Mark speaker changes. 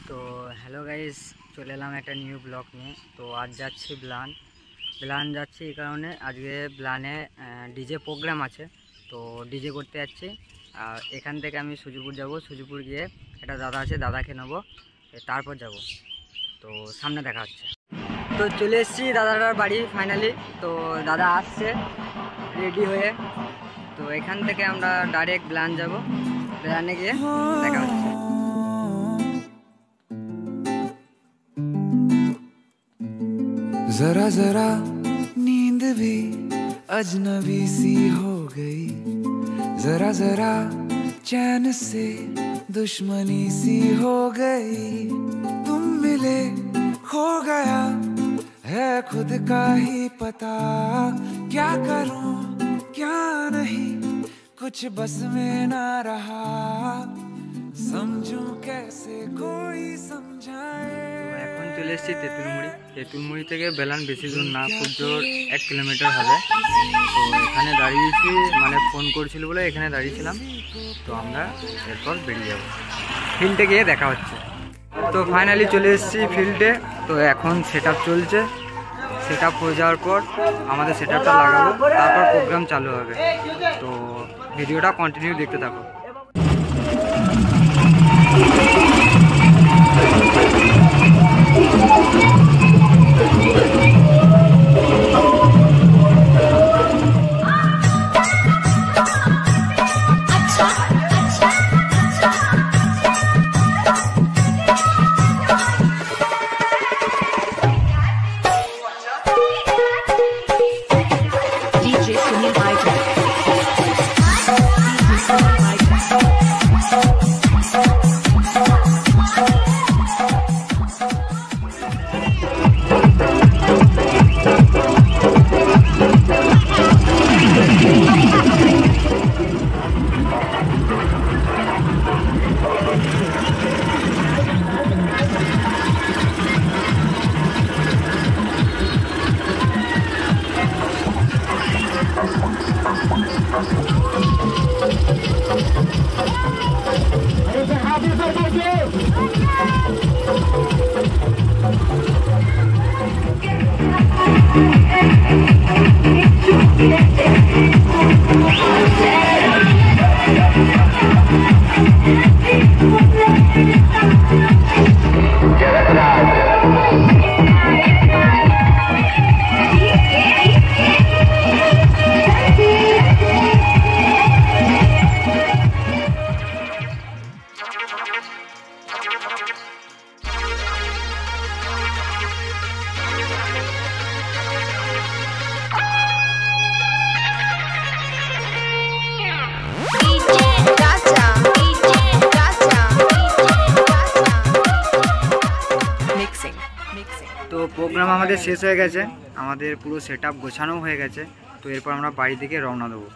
Speaker 1: তো hello guys, চলে এলাম একটা নিউ ব্লগ নিয়ে। তো আজ যাচ্ছি ব্লান যাচ্ছি এই কারণে, আজকে ব্লানে ডিজে প্রোগ্রাম আছে। তো ডিজে করতে যাচ্ছি। আর এখান থেকে আমি সুজিপুর যাব, সুজিপুর গিয়ে একটা দাদা আছে, দাদাকে নেবো, তারপর যাব। তো সামনে দেখা হচ্ছে। তো চলে এসেছি দাদাটার বাড়ি ফাইনালি। তো দাদা আসছে রেডি হয়ে। তো এখান থেকে আমরা ডাইরেক্ট ব্লান যাব, ব্লানে গিয়ে দেখা হচ্ছে।
Speaker 2: जरा जरा नींद भी अजनबी सी हो गई, जरा जरा चैन से दुश्मनी सी हो गई। तुम मिले खो गया है खुद का ही पता, क्या करूं क्या नहीं कुछ बस में ना रहा, समझूं कैसे कोई समझाए।
Speaker 1: এখন চলে এসেছি তেঁতুলমুড়ি থেকে বেলান বেশি দূর না, খুব জোর 1 কিলোমিটার হবে। তো এখানে দাঁড়িয়েছি, মানে ফোন করছিল বলে এখানে দাঁড়িয়েছিলাম। তো আমরা এরপর বেরিয়ে যাব, ফিল্ডে গিয়ে দেখা হচ্ছে। তো ফাইনালি চলে এসেছি ফিল্ডে। তো এখন সেট আপ চলছে, সেট আপ হয়ে যাওয়ার পর আমাদের সেট আপটা লাগাবো, তারপর প্রোগ্রাম চালু হবে। তো ভিডিওটা কন্টিনিউ দেখতে থাকো। তো প্রোগ্রাম আমাদের শেষ হয়ে গেছে, আমাদের পুরো সেট আপ গোছানো হয়ে গেছে। তো এরপর আমরা বাড়ি থেকে রওনা দেবো।